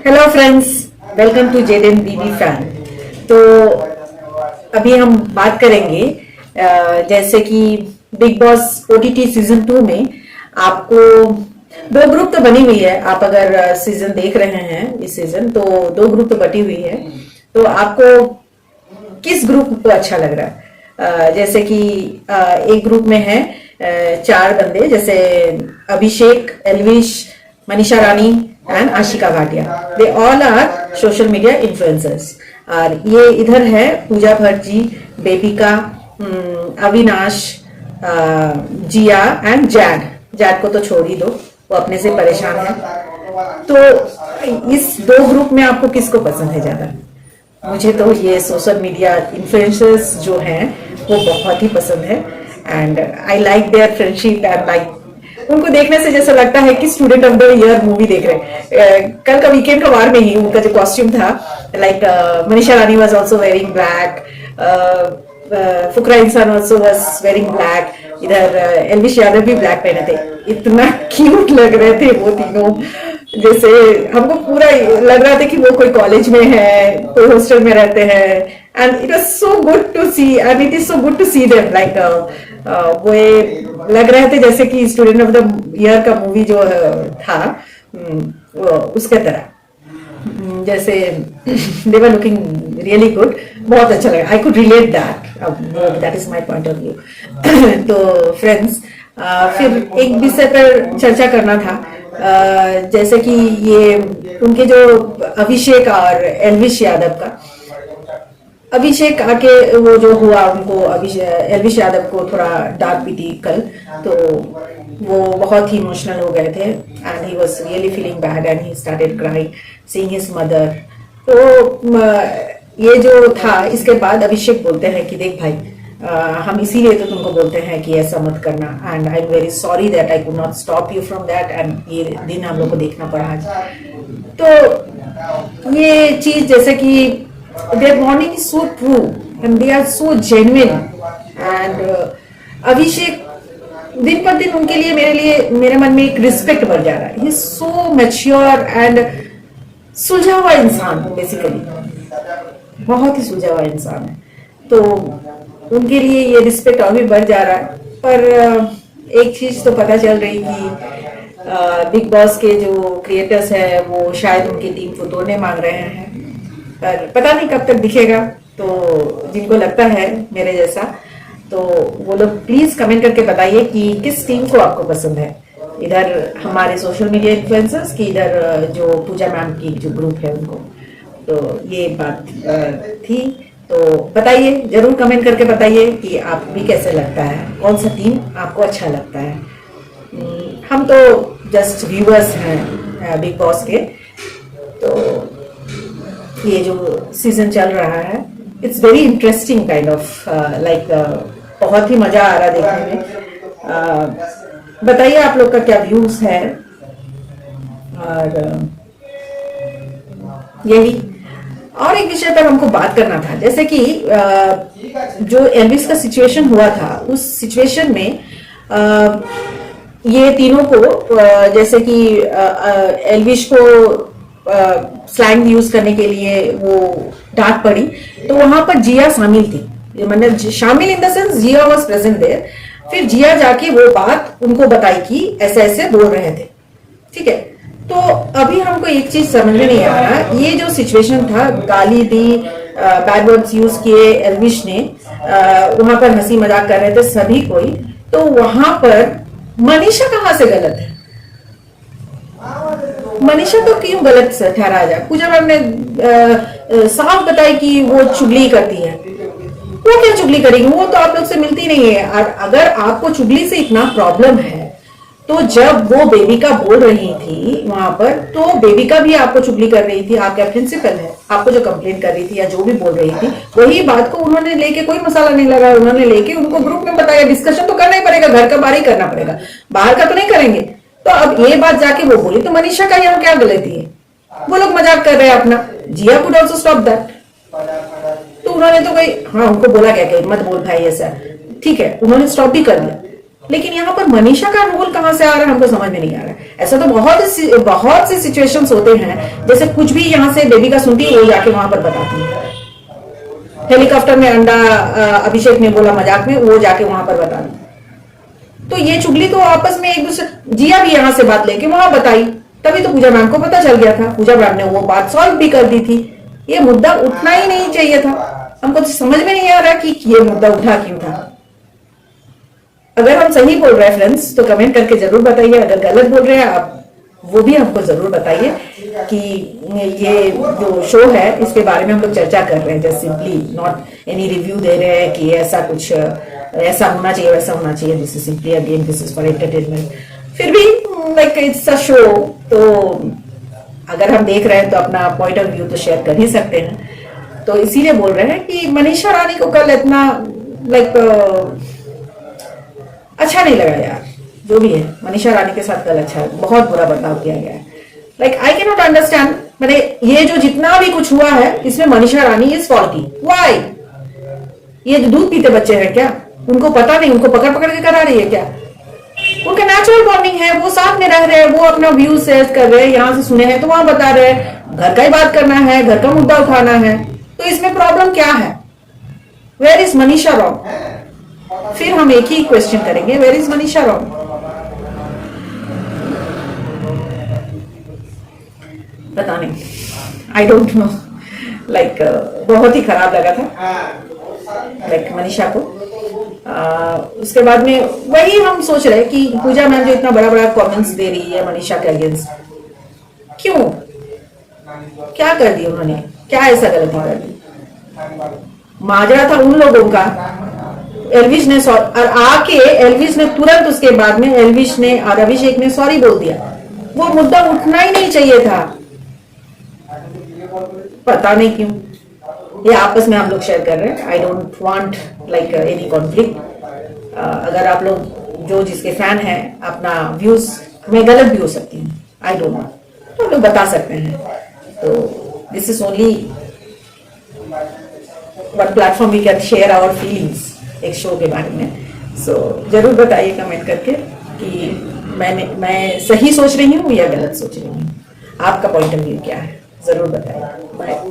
Hello friends, welcome to Jaden BB fan. तो अभी हम बात करेंगे जैसे कि बिग बॉस ओटीटी सीजन 2 में आपको दो ग्रुप तो बनी हुई है। आप अगर सीजन देख रहे हैं इस सीजन, तो दो ग्रुप तो बटी हुई है। तो आपको किस ग्रुप को अच्छा लग रहा है? जैसे कि एक ग्रुप में है चार बंदे, जैसे Abhishek, Elvish, Manisha Rani and Ashika Bhatia. They all are social media influencers. और ये इधर है Pooja Bhatt ji, Bebika, Avinash, Jiya and Jad. Jad को तो छोड़ ही दो, वो अपने से परेशान है। तो इस दो ग्रुप में आपको किसको पसंद है ज्यादा? मुझे तो ये सोशल मीडिया इन्फ्लुएंसर्स जो हैं वो बहुत ही पसंद है। And I like their friendship and like उनको देखने से जैसा लगता है कि student of the year movie देख रहे हैं। कल का वीकेंड का वार में ही उनका जो कॉस्ट्यूम था, like Manisha Rani was also wearing black, Fukra Insaan also was wearing black, इधर एल्विश यादव भी ब्लैक पहने थे। इतना क्यूट लग रहे थे वो तीनों, जैसे हमको पूरा लग रहा था कि वो कोई कॉलेज में है, कोई हॉस्टल में रहते हैं। And it was so good to see, and it is so good to see them. Like वो लग रहे थे जैसे कि स्टूडेंट ऑफ द ईयर का मूवी जो था उसके तरह। जैसे they were looking really good, बहुत अच्छा लगा। I could relate that is my point of view. तो फ्रेंड्स, फिर एक विषय पर चर्चा करना था। जैसे कि ये उनके जो अभिषेक और एल्विश यादव का, अभिषेक आके वो जो हुआ, उनको एल्विश यादव को थोड़ा डांट भी दी कल, तो वो बहुत ही इमोशनल हो गए थे। And he was really feeling bad and he started crying seeing his mother. तो ये जो था, इसके बाद अभिषेक बोलते हैं कि देख भाई, हम इसीलिए तो तुमको बोलते हैं कि ऐसा मत करना। And I am very sorry that I could not stop you from that. And ये दिन हम लोग को देखना पड़ा आज। तो ये चीज जैसे कि their bonding is so true and they are so genuine। and अभिषेक दिन पर दिन उनके लिए, मेरे मन में एक रिस्पेक्ट बढ़ जा रहा है। He is so mature and सुलझा हुआ इंसान, बेसिकली बहुत ही सुलझा हुआ इंसान है। तो उनके लिए ये रिस्पेक्ट और भी बढ़ जा रहा है। पर एक चीज तो पता चल रही कि बिग बॉस के जो क्रिएटर्स है वो शायद उनकी टीम को तोड़ने मांग रहे हैं, पर पता नहीं कब तक दिखेगा। तो जिनको लगता है मेरे जैसा, तो वो लोग प्लीज कमेंट करके बताइए कि किस टीम को आपको पसंद है, इधर हमारे सोशल मीडिया इन्फ्लुएंसर्स की, इधर जो पूजा मैम की जो ग्रुप है उनको। तो ये बात थी, तो बताइए, जरूर कमेंट करके बताइए कि आप भी कैसे लगता है, कौन सा टीम आपको अच्छा लगता है। हम तो जस्ट व्यूअर्स हैं बिग बॉस के। तो ये जो सीजन चल रहा है, it's very interesting kind of, like बहुत ही मजा आ रहा है देखने में। बताइए आप लोग का क्या व्यूज है। और यही और एक विषय पर हमको बात करना था, जैसे कि जो एल्विस का सिचुएशन हुआ था, उस सिचुएशन में ये तीनों को, जैसे कि एल्विश को स्लैंग यूज करने के लिए वो डांट पड़ी, तो वहां पर जिया शामिल थी। मतलब शामिल in the sense Jiya was present there. फिर जिया जाके वो बात उनको बताई कि ऐसे ऐसे बोल रहे थे, ठीक है। तो अभी हमको एक चीज समझ में नहीं आ रहा, ये जो सिचुएशन था, गाली दी, बैड वर्ड्स यूज किए एल्विश ने, वहां पर हंसी मजाक कर रहे थे सभी कोई, तो वहां पर मनीषा कहां से गलत है? मनीषा तो क्यों गलत ठहराया जाए? पूजा मैम ने साफ बताई कि वो चुगली करती है। वो क्या चुगली करेगी? वो तो आप लोग से मिलती नहीं है। और अगर आपको चुगली से इतना प्रॉब्लम है, तो जब वो बेबिका बोल रही थी वहां पर, तो बेबिका भी आपको चुगली कर रही थी। आपका प्रिंसिपल है, आपको जो कंप्लेंट कर रही थी या जो भी बोल रही थी, वही बात को उन्होंने लेके, कोई मसाला नहीं लगा, उन्होंने लेके उनको ग्रुप में बताया। डिस्कशन तो करना ही पड़ेगा, घर का बाहर ही करना पड़ेगा, बाहर का तो नहीं करेंगे। तो अब ये बात जाके वो बोली, तो मनीषा का यहाँ क्या गलती है? वो लोग मजाक कर रहे हैं अपना। जिया कुड ऑल्सो स्टॉप दैट। तो उन्होंने तो कोई, हाँ, उनको बोला क्या कि मत बोल भाई ऐसा, ठीक है, उन्होंने स्टॉप भी कर दिया। लेकिन यहाँ पर मनीषा का रोल कहां से आ रहा है हमको समझ में नहीं आ रहा है। ऐसा तो बहुत से सिचुएशंस होते हैं, जैसे कुछ भी यहाँ से बेबी का सुनती है वो जाके वहां पर बताती है। हेलीकॉप्टर में अंडा अभिषेक ने बोला मजाक में, वो जाके वहां पर बता दी। तो ये चुगली तो आपस में एक दूसरे, जिया भी यहाँ से बात लेके वहां बताई, तभी तो पूजा मैम को पता चल गया था, पूजा मैम ने वो बात सॉल्व भी कर दी थी। ये मुद्दा उठना ही नहीं चाहिए था। हमको तो समझ में नहीं आ रहा कि ये मुद्दा उठा क्यों था। अगर हम सही बोल रहे हैं फ्रेंड्स तो कमेंट करके जरूर बताइए, अगर गलत बोल रहे हैं आप वो भी हमको जरूर बताइए कि ये जो शो है इसके बारे में हम लोग चर्चा कर रहे हैं, just simply not any review दे रहे हैं कि ऐसा कुछ ऐसा होना चाहिए वैसा होना चाहिए। This is simply again this is for entertainment. फिर भी लाइक इट्स अ शो, तो अगर हम देख रहे हैं तो अपना पॉइंट ऑफ व्यू तो शेयर कर ही सकते हैं। तो इसीलिए बोल रहे हैं कि मनीषा रानी को कल इतना लाइक अच्छा नहीं लगा यार। जो भी है मनीषा रानी के साथ कल अच्छा बहुत बुरा बर्ताव किया गया है। Like I can not understand, मैंने ये जो जितना भी कुछ हुआ है इसमें Manisha Rani is faulty. Why? ये जो दूध पीते बच्चे हैं क्या, उनको पता नहीं, उनको पकड़ पकड़ के करा रही है क्या? उनका नेचुरल बॉन्डिंग है, वो साथ में रह रहे हैं, वो अपना व्यू शेयर कर रहे हैं, यहाँ से सुने हैं तो वहां बता रहे हैं, घर का ही बात करना है, घर का मुद्दा उठाना है, तो इसमें प्रॉब्लम क्या है? Where is Manisha wrong? फिर हम एक ही क्वेश्चन करेंगे, वेयर इज मनीषा रॉन्ग? पता नहीं, आई डोंट नो। लाइक बहुत ही खराब लगा था लाइक मनीषा को। उसके बाद में वही हम सोच रहे हैं कि पूजा मैम जो इतना बड़ा बड़ा कमेंट्स दे रही है मनीषा के अगेंस्ट, क्यों, क्या कर दी उन्होंने, क्या ऐसा गलती कर दी? माजरा था उन लोगों का, एल्विश ने और आके एल्विश ने तुरंत उसके बाद में एल्विश ने और अभिषेक ने सॉरी बोल दिया। वो मुद्दा उठना ही नहीं चाहिए था, पता नहीं क्यों। ये आपस में हम लोग शेयर कर रहे हैं। I don't want like any conflict. अगर आप लोग जो जिसके फैन हैं अपना व्यूज, मैं गलत भी हो सकती हूँ, आई डोंट नो, तो हम लोग बता सकते हैं। तो this is only one platform we can share our feelings एक शो के बारे में। सो जरूर बताइए कमेंट करके कि मैं सही सोच रही हूँ या गलत सोच रही हूँ, आपका पॉइंट ऑफ व्यू क्या है, जरूर बताइए। बाय।